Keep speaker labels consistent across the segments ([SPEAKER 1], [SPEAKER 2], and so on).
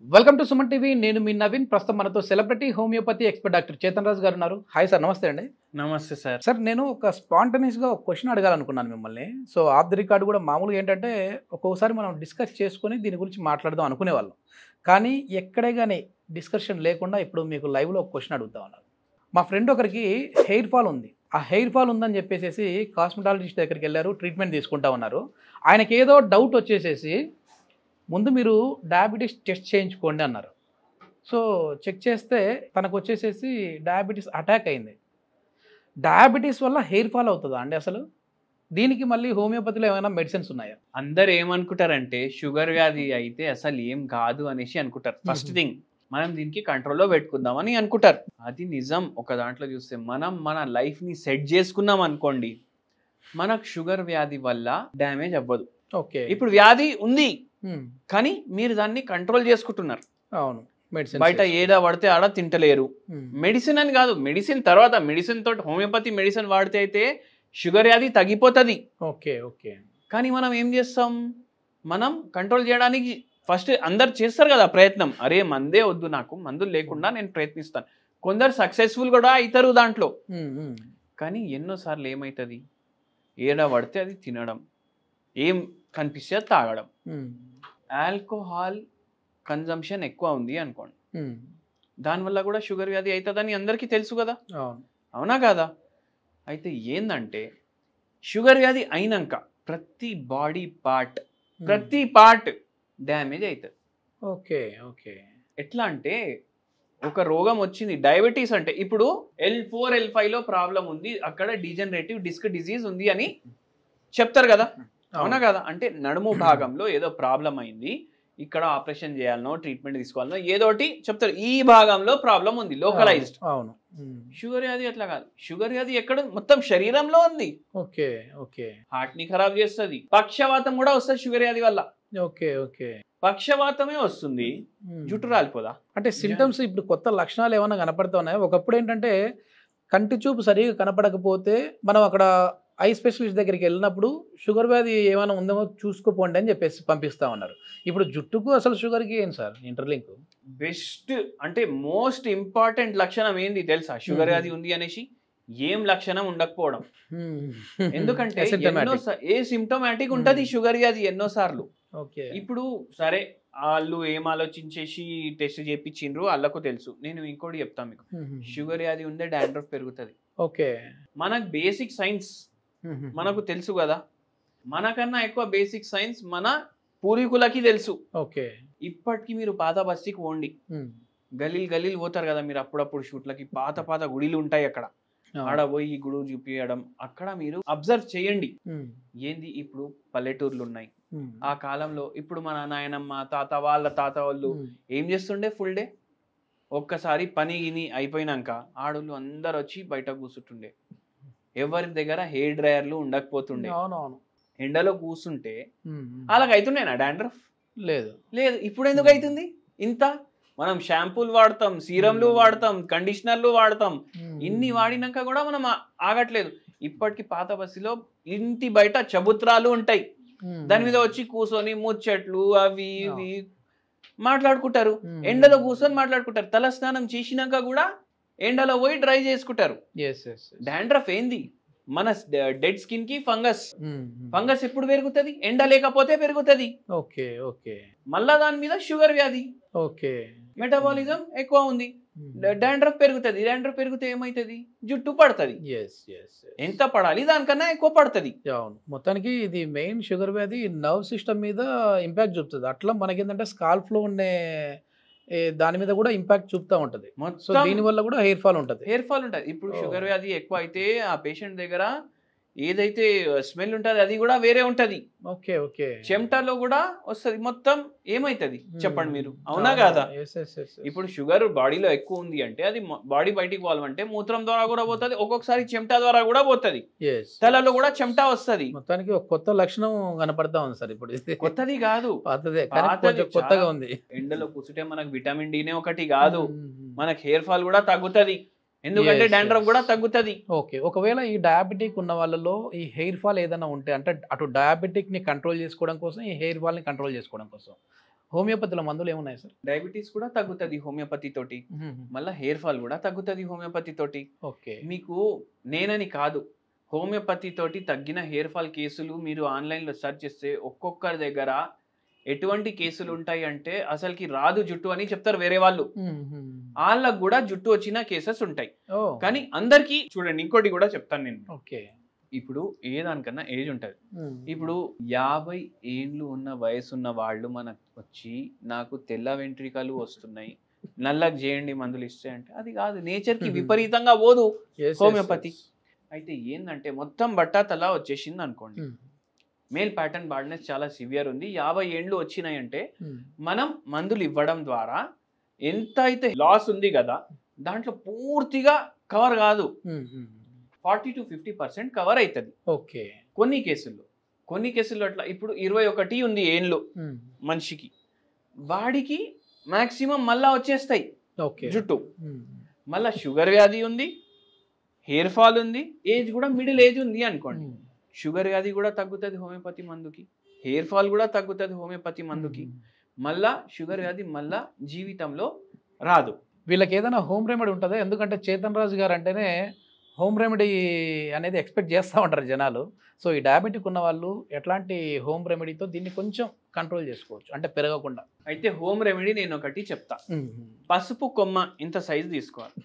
[SPEAKER 1] Welcome to Suman TV. నేను మీ నవీన్. ప్రస్తుతం మనతో celebrity homeopathy expert doctor Chetan Raju garu ఉన్నారు. హాయ్ సార్, నమస్తే అండి.
[SPEAKER 2] నమస్తే సార్.
[SPEAKER 1] సార్, నేను ఒక స్పాంటనియస్గా ఒక క్వశ్చన్ అడగాలనుకున్నాను మిమ్మల్ని. సో ఆఫ్ ది రికార్డ్ కూడా మామూలుగా ఏంటంటే ఒక్కొక్కసారి మనం డిస్కస్ చేసుకొని దీని గురించి మాట్లాడదాం అనుకునేవాళ్ళం. కానీ ఎక్కడే కానీ డిస్కషన్ లేకుండా ఇప్పుడు మీకు లైవ్లో ఒక క్వశ్చన్ అడుగుతా ఉన్నారు. మా ఫ్రెండ్ ఒకరికి హెయిర్ ఫాల్ ఉంది. ఆ హెయిర్ ఫాల్ ఉందని చెప్పేసి కాస్మెటాలజిస్ట్ దగ్గరికి వెళ్ళారు, ట్రీట్మెంట్ తీసుకుంటా ఉన్నారు. ఆయనకి ఏదో డౌట్ వచ్చేసేసి ముందు మీరు డయాబెటీస్ టెస్ట్ చేయించుకోండి అన్నారు. సో చెక్ చేస్తే తనకు వచ్చేసేసి డయాబెటీస్ అటాక్ అయింది. డయాబెటీస్ వల్ల హెయిర్ ఫాల్ అవుతుందా అండి అసలు? దీనికి మళ్ళీ హోమియోపతిలో ఏమైనా మెడిసిన్స్ ఉన్నాయా?
[SPEAKER 2] అందరు ఏమనుకుంటారంటే షుగర్ వ్యాధి అయితే అసలు ఏం కాదు అనేసి అనుకుంటారు. ఫస్ట్ థింగ్ మనం దీనికి కంట్రోల్లో పెట్టుకుందామని అనుకుంటారు. అది నిజం. ఒక దాంట్లో చూస్తే మనం మన లైఫ్ని సెట్ చేసుకున్నాం అనుకోండి, మనకు షుగర్ వ్యాధి వల్ల డ్యామేజ్ అవ్వదు.
[SPEAKER 1] ఓకే,
[SPEAKER 2] ఇప్పుడు వ్యాధి ఉంది కానీ మీరు దాన్ని కంట్రోల్ చేసుకుంటున్నారు.
[SPEAKER 1] అవును, మెడిసిన్
[SPEAKER 2] బయట ఏడా పడితే ఆడ తింటలేరు. మెడిసిన్ అని కాదు, మెడిసిన్ తర్వాత మెడిసిన్ తోటి హోమియోపతి మెడిసిన్ వాడితే అయితే షుగర్ వ్యాధి తగ్గిపోతుంది.
[SPEAKER 1] Okay okay.
[SPEAKER 2] కానీ మనం ఏం చేస్తాం, మనం కంట్రోల్ చేయడానికి ఫస్ట్ అందరు చేస్తారు కదా ప్రయత్నం. అరే మందే వద్దు, నాకు మందులు లేకుండా నేను ప్రయత్నిస్తాను. కొందరు సక్సెస్ఫుల్ కూడా అవుతారు దాంట్లో. కానీ ఎన్నోసార్లు ఏమవుతుంది, ఏడా పడితే అది తినడం, ఏం కనిపిస్తే అది తాగడం. ఆల్కహాల్ కన్జంప్షన్ ఎక్కువ ఉంది అనుకోండి, దానివల్ల కూడా షుగర్ వ్యాధి అవుతుందని అందరికీ తెలుసు కదా, అవునా కాదా? అయితే ఏందంటే షుగర్ వ్యాధి అయినాక ప్రతి బాడీ పార్ట్ డ్యామేజ్ అవుతుంది.
[SPEAKER 1] Okay okay.
[SPEAKER 2] ఎట్లా అంటే ఒక రోగం వచ్చింది, డయాబెటీస్ అంటే ఇప్పుడు L4 L5లో ప్రాబ్లం ఉంది, అక్కడ డీజనరేటివ్ డిస్క్ డిజీజ్ ఉంది అని చెప్తారు కదా, అవునా కదా? అంటే నడుము భాగంలో ఏదో ప్రాబ్లం అయింది, ఇక్కడ ఆపరేషన్ చేయాలనో ట్రీట్మెంట్ తీసుకోవాలనో ఏదోటి చెప్తారు. ఈ భాగంలో ప్రాబ్లం ఉంది, లోకలైజ్డ్.
[SPEAKER 1] అవును.
[SPEAKER 2] షుగర్ వ్యాధి అట్లా కాదు. షుగర్ వ్యాధి ఎక్కడ, మొత్తం శరీరంలో ఉంది.
[SPEAKER 1] Okay okay.
[SPEAKER 2] హార్ట్ ని ఖరాబ్ చేస్తుంది, పక్షవాతం కూడా వస్తుంది షుగర్ వ్యాధి వల్ల.
[SPEAKER 1] Okay okay.
[SPEAKER 2] పక్షవాతమే వస్తుంది, జుట్టు రాలిపోదా?
[SPEAKER 1] అంటే సింటమ్స్ ఇప్పుడు కొత్త లక్షణాలు ఏమైనా కనపడుతున్నాయి? ఒకప్పుడు ఏంటంటే కంటి చూపు సరిగా కనపడకపోతే మనం అక్కడ ఐ స్పెషలిస్ట్ దగ్గరికి వెళ్ళినప్పుడు షుగర్ వ్యాధి ఏమైనా ఉందేమో చూసుకోపోండి అని చెప్పేసి పంపిస్తా ఉన్నారు. ఇప్పుడు జుట్టుకు అసలు షుగర్కి ఏం సార్ ఇంటర్లింక్?
[SPEAKER 2] బెస్ట్ అంటే మోస్ట్ ఇంపార్టెంట్ లక్షణం ఏంది తెలుసా? షుగర్ వ్యాధి ఉంది అనేసి ఏం లక్షణం ఉండకపోవడం. ఎందుకంటే ఏ సిమ్టమాటిక్ ఉంటది షుగర్ వ్యాధి ఎన్నోసార్లు. ఇప్పుడు సరే వాళ్ళు ఏం ఆలోచించేసి టెస్ట్ చేయించిండ్రు, వాళ్ళకు తెలుసు. నేను ఇంకోటి చెప్తాను మీకు, షుగర్ వ్యాధి ఉందే డాండ్రఫ్ పెరుగుతుంది.
[SPEAKER 1] ఓకే,
[SPEAKER 2] మనకు బేసిక్ సైన్స్ మనకు తెలుసు కదా, మనకన్నా ఎక్కువ బేసిక్ సైన్స్ మన పూర్వీకులకి తెలుసు.
[SPEAKER 1] ఓకే,
[SPEAKER 2] ఇప్పటికి మీరు పాత బస్తీకి పోండి, గలీలు పోతారు కదా మీరు అప్పుడప్పుడు షూట్లకి, పాత గుడిలు ఉంటాయి అక్కడ, ఆడ పోయి గుడు చూపించడం, అక్కడ మీరు అబ్జర్వ్ చేయండి. ఏంది ఇప్పుడు పల్లెటూర్లు ఉన్నాయి, ఆ కాలంలో ఇప్పుడు మన నాయనమ్మ తాత వాళ్ళ తాత వాళ్ళు ఏం చేస్తుండే, ఫుల్ డే ఒక్కసారి పని గిని అయిపోయినాక ఆడోళ్ళు అందరు వచ్చి బయట కూర్చుంటుండే, ఎవరి దగ్గర హెయిర్ డ్రైయర్లు ఉండకపోతుండే. ఎండలో కూర్చుంటే వాళ్ళకి అవుతుండేనా డాండ్రఫ్? లేదు. ఇప్పుడు ఎందుకు అవుతుంది ఇంత? మనం షాంపూలు వాడతాం, సీరంలు వాడతాం, కండిషనర్లు వాడతాం, ఇన్ని వాడినాక కూడా మనం ఆగట్లేదు. ఇప్పటికి పాత బస్సులో ఇంటి బయట చబుత్రాలు ఉంటాయి, దాని మీద వచ్చి కూర్చొని ముచ్చట్లు అవి ఇవి మాట్లాడుకుంటారు, ఎండలో కూర్చొని మాట్లాడుకుంటారు. తల స్నానం చేసినాక కూడా ఎండలో పోయి డ్రై చేసుకుంటారు. డాండ్రఫ్ ఏంది? మన డెడ్ స్కిన్ కి ఫంగస్ ఎప్పుడు పెరుగుతుంది? ఎండ లేకపోతే పెరుగుతుంది.
[SPEAKER 1] Okay okay.
[SPEAKER 2] మళ్ళా దాని మీద షుగర్ వ్యాధి, ఓకే, మెటబాలిజం ఎక్కువ ఉంది, డాండ్రఫ్ పెరుగుతుంది. డాండ్రఫ్ పెరిగితే ఏమైతుంది? జుట్టు పడుతుంది. ఎంత పడాలి దానికన్నా ఎక్కువ పడుతుంది.
[SPEAKER 1] అవును, మొత్తానికి ఇది మెయిన్ షుగర్ వ్యాధి నర్వ్ సిస్టమ్ మీద ఇంపాక్ట్ చూపుతుంది. అట్లా మనకేంటంటే స్కాల్ప్ లో ఉండే దాని మీద కూడా ఇంపాక్ట్ చూపుతా ఉంటది. సో దీని వల్ల కూడా హెయిర్ ఫాల్ ఉంటది.
[SPEAKER 2] ఇప్పుడు షుగర్ వ్యాధి ఎక్కువ అయితే ఆ పేషెంట్ దగ్గర ఏదైతే స్మెల్ ఉంటది అది కూడా వేరే ఉంటది. Okay okay. చెమటలో కూడా వస్తుంది. మొత్తం ఏమైతుంది చెప్పండి మీరు, అవునా కాదా? ఇప్పుడు షుగర్ బాడీలో ఎక్కువ ఉంది అంటే అది బాడీ బయటికి పోవాలంటే మూత్రం ద్వారా కూడా పోతుంది, ఒక్కొక్కసారి చెమట ద్వారా కూడా పోతుంది, తలలో కూడా చెమట వస్తుంది.
[SPEAKER 1] మొత్తానికి ఒక కొత్త లక్షణం కనపడతా ఉంది సార్. ఇప్పుడు
[SPEAKER 2] కొత్తది కాదు,
[SPEAKER 1] కొత్తగా ఉంది.
[SPEAKER 2] ఎండలో కూర్చుంటే మనకు విటమిన్ డి ఒకటి కాదు, మనకు హెయిర్ ఫాల్ కూడా తగ్గుతుంది, ఎందుకంటే డాండ్రఫ్ కూడా తగ్గుతుంది.
[SPEAKER 1] ఓకే, ఒకవేళ ఈ డయాబెటిక్ ఉన్న వాళ్ళలో ఈ హెయిర్ ఫాల్ ఏదైనా ఉంటే, అంటే అటు డయాబెటిక్ ని కంట్రోల్ చేసుకోవడం కోసం, ఈ హెయిర్ ఫాల్ ని కంట్రోల్ చేసుకోవడం కోసం హోమియోపతిలో మందులు ఏమున్నాయి సార్?
[SPEAKER 2] డయాబెటీస్ కూడా తగ్గుతుంది హోమియోపతి తోటి, మళ్ళీ హెయిర్ ఫాల్ కూడా తగ్గుతుంది హోమియోపతి తోటి.
[SPEAKER 1] ఓకే.
[SPEAKER 2] మీకు నేనని కాదు, హోమియోపతి తోటి తగ్గిన హెయిర్ ఫాల్ కేసులు మీరు ఆన్లైన్లో సెర్చ్ చేస్తే ఒక్కొక్కరి దగ్గర ఎటువంటి కేసులు ఉంటాయి అంటే అసలుకి రాదు జుట్టు అని చెప్తారు వేరే వాళ్ళు, వాళ్ళకు కూడా జుట్టు వచ్చిన కేసెస్ ఉంటాయి. కానీ అందరికీ చూడండి, ఇంకోటి కూడా చెప్తాను నేను.
[SPEAKER 1] ఓకే.
[SPEAKER 2] ఇప్పుడు ఏ దానికన్నా ఏజ్ ఉంటుంది. ఇప్పుడు 50 ఏండ్లు ఉన్న వయసున్న వాళ్ళు మనకు వచ్చి నాకు తెల్ల వెంట్రికలు వస్తున్నాయి, నల్లకి చేయండి మందులు ఇస్తే అంటే అది కాదు, నేచర్కి విపరీతంగా పోదు హోమియోపతి. అయితే ఏంటంటే మొత్తం బట్టాతలా వచ్చేసింది అనుకోండి, మేల్ ప్యాటర్న్ బాల్డ్నెస్ చాలా సివియర్ ఉంది, 50 ఏండ్లు వచ్చినాయంటే మనం మందులు ఇవ్వడం ద్వారా ఎంత అయితే లాస్ ఉంది కదా దాంట్లో పూర్తిగా కవర్ కాదు, 40 to 50% కవర్ అవుతుంది.
[SPEAKER 1] ఓకే. కొన్ని
[SPEAKER 2] కేసుల్లో అట్లా ఇప్పుడు 21 ఉంది ఏండ్లు మనిషికి, వాడికి మాక్సిమం మళ్ళా వచ్చేస్తాయి జుట్టు. మళ్ళా షుగర్ వ్యాధి ఉంది, హెయిర్ ఫాల్ ఉంది, ఏజ్ కూడా మిడిల్ ఏజ్ ఉంది అనుకోండి, షుగర్ వ్యాధి కూడా తగ్గుతుంది హోమియోపతి మందుకి, హెయిర్ ఫాల్ కూడా తగ్గుతుంది హోమియోపతి మందుకి, మళ్ళా షుగర్ వ్యాధి మళ్ళా జీవితంలో రాదు.
[SPEAKER 1] వీళ్ళకి ఏదైనా హోమ్ రెమెడీ ఉంటుందా? ఎందుకంటే చేతన్ రాజు గారు అంటేనే హోమ్ రెమెడీ అనేది ఎక్స్పెక్ట్ చేస్తూ ఉంటారు జనాలు. సో ఈ డయాబెటిక్ ఉన్న వాళ్ళు ఎట్లాంటి హోమ్ రెమెడీతో దీన్ని కొంచెం కంట్రోల్ చేసుకోవచ్చు అంటే పెరగకుండా?
[SPEAKER 2] అయితే హోమ్ రెమెడీ నేను ఒకటి చెప్తా. పసుపు కొమ్మ ఇంత సైజు తీసుకోవాలి,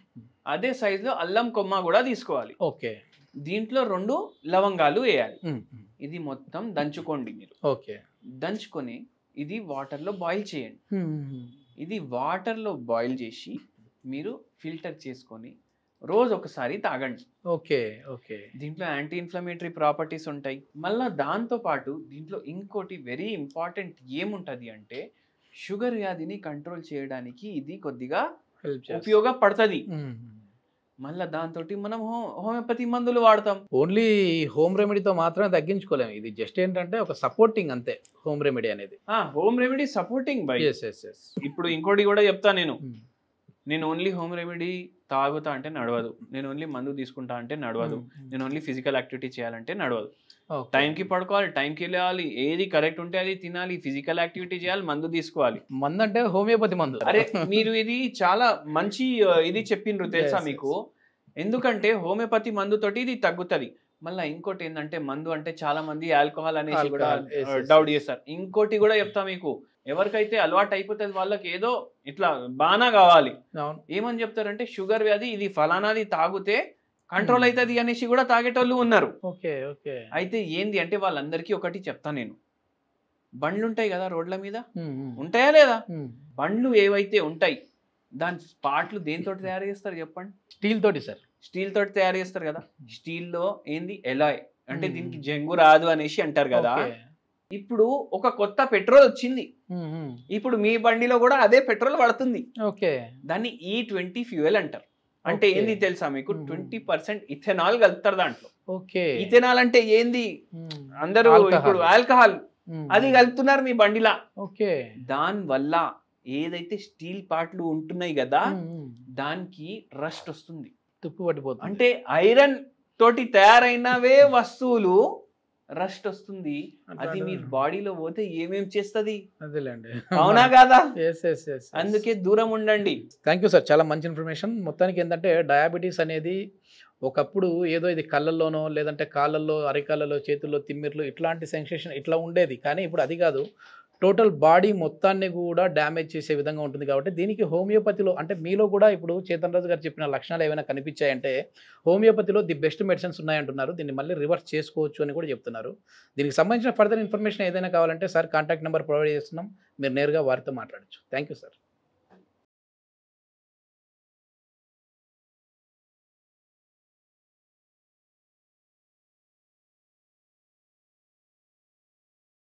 [SPEAKER 2] అదే సైజులో అల్లం కొమ్మ కూడా తీసుకోవాలి.
[SPEAKER 1] ఓకే.
[SPEAKER 2] దీంట్లో 2 లవంగాలు వేయాలి. ఇది మొత్తం దంచుకోండి మీరు.
[SPEAKER 1] ఓకే.
[SPEAKER 2] దంచుకొని ఇది వాటర్లో బాయిల్ చేయండి. ఇది వాటర్లో బాయిల్ చేసి మీరు ఫిల్టర్ చేసుకొని రోజు ఒకసారి తాగండి.
[SPEAKER 1] ఓకే. ఓకే.
[SPEAKER 2] దీంట్లో యాంటీ ఇన్ఫ్లమేటరీ ప్రాపర్టీస్ ఉంటాయి. మళ్ళీ దాంతో పాటు దీంట్లో ఇంకోటి వెరీ ఇంపార్టెంట్ ఏముంటుంది అంటే షుగర్ వ్యాధిని కంట్రోల్ చేయడానికి ఇది కొద్దిగా ఉపయోగపడుతుంది. మళ్ళీ దాంతో మనం హోమియోపతి మందులు వాడతాం.
[SPEAKER 1] ఓన్లీ హోమ్ రెమెడీతో మాత్రమే తగ్గించుకోలేము, ఇది జస్ట్ ఏంటంటే ఒక సపోర్టింగ్ అంతే హోమ్ రెమెడీ అనేది.
[SPEAKER 2] Home remedy supporting by. ఇప్పుడు ఇంకోటి కూడా చెప్తా, నేను ఓన్లీ హోమ్ రెమెడీ తాగుతా అంటే నడవదు, నేను ఓన్లీ మందు తీసుకుంటా అంటే నడవదు, నేను ఓన్లీ ఫిజికల్ యాక్టివిటీ చేయాలంటే నడవదు. టైంకి పడుకోవాలి, టైంకి లేవాలి, ఏది కరెక్ట్ ఉంటే అది తినాలి, ఫిజికల్ యాక్టివిటీ చేయాలి, మందు తీసుకోవాలి.
[SPEAKER 1] మందు అంటే హోమియోపతి మందు.
[SPEAKER 2] అరే మీరు ఇది చాలా మంచి ఇది చెప్పిండ్రు తెలుసా మీకు, ఎందుకంటే హోమియోపతి మందు తోటి ఇది తగ్గుతుంది. మళ్ళీ ఇంకోటి ఏంటంటే మందు అంటే చాలా మంది ఆల్కహాల్ అనేసి కూడా డౌట్ చేస్తారు. ఇంకోటి కూడా చెప్తా మీకు, ఎవరికైతే అలవాటు అయిపోతుంది వాళ్ళకి ఏదో ఇట్లా బాగా కావాలి, ఏమని చెప్తారంటే షుగర్ వ్యాధి ఇది ఫలానాది తాగితే కంట్రోల్ అవుతుంది అనేసి కూడా తాగేటోళ్ళు ఉన్నారు. అయితే ఏంది అంటే వాళ్ళందరికీ ఒకటి చెప్తా నేను, బండ్లు ఉంటాయి కదా రోడ్ల మీద, ఉంటాయా లేదా? బండ్లు ఏవైతే ఉంటాయి దాని స్పాట్లు దేనితో తయారు చేస్తారు చెప్పండి?
[SPEAKER 1] స్టీల్ తోటి సార్.
[SPEAKER 2] స్టీల్ తోటి తయారు చేస్తారు కదా. స్టీల్లో ఏంది ఎలాయ్ అంటే దీనికి జంగు రాదు అనేసి అంటారు కదా. ఇప్పుడు ఒక కొత్త పెట్రోల్ వచ్చింది, ఇప్పుడు మీ బండిలో కూడా అదే పెట్రోల్ పడుతుంది. దాన్ని E20 ఫ్యూయల్ అంటారు. అంటే ఏంది తెలుసా మీకు? 20% ఇథెనాల్ కలుపుతారు దాంట్లో. ఇథెనాల్ అంటే ఏంది? అందరూ ఇప్పుడు ఆల్కహాల్ అది కలుపుతున్నారు మీ బండిలా. దాని వల్ల ఏదైతే స్టీల్ పార్ట్లు ఉంటున్నాయి కదా దానికి రస్ట్ వస్తుంది,
[SPEAKER 1] తుప్పు పట్టిపోతుంది.
[SPEAKER 2] అంటే ఐరన్ తోటి తయారైనవే వస్తువులు రస్ట్ వస్తుంది. అది మీ బాడీలో పోతే ఏమేం చేస్తుంది? అవునా కాదా? అందుకే దూరం ఉండండి.
[SPEAKER 1] థ్యాంక్ యూ సార్, చాలా మంచి ఇన్ఫర్మేషన్. మొత్తానికి ఏంటంటే డయాబెటీస్ అనేది ఒకప్పుడు ఏదో ఇది కళ్ళల్లోనో లేదంటే కాళ్ళల్లో, అరికాళ్ళలో, చేతుల్లో తిమ్మిర్లు ఇట్లాంటి సెన్సేషన్ ఇట్లా ఉండేది, కానీ ఇప్పుడు అది కాదు, టోటల్ బాడీ మొత్తాన్ని కూడా డ్యామేజ్ చేసే విధంగా ఉంటుంది. కాబట్టి దీనికి హోమియోపతిలో అంటే మీలో కూడా ఇప్పుడు చేతన్ రాజు గారు చెప్పిన లక్షణాలు ఏమైనా కనిపించాయంటే హోమియోపతిలో ది బెస్ట్ మెడిసిన్స్ ఉన్నాయంటున్నారు. దీన్ని మళ్ళీ రివర్స్ చేసుకోవచ్చు అని కూడా చెప్తున్నారు. దీనికి సంబంధించిన ఫర్దర్ ఇన్ఫర్మేషన్ ఏదైనా కావాలంటే సార్ కాంటాక్ట్ నెంబర్ ప్రొవైడ్ చేస్తున్నాం, మీరు నేరుగా వారితో మాట్లాడచ్చు. Thank you sir.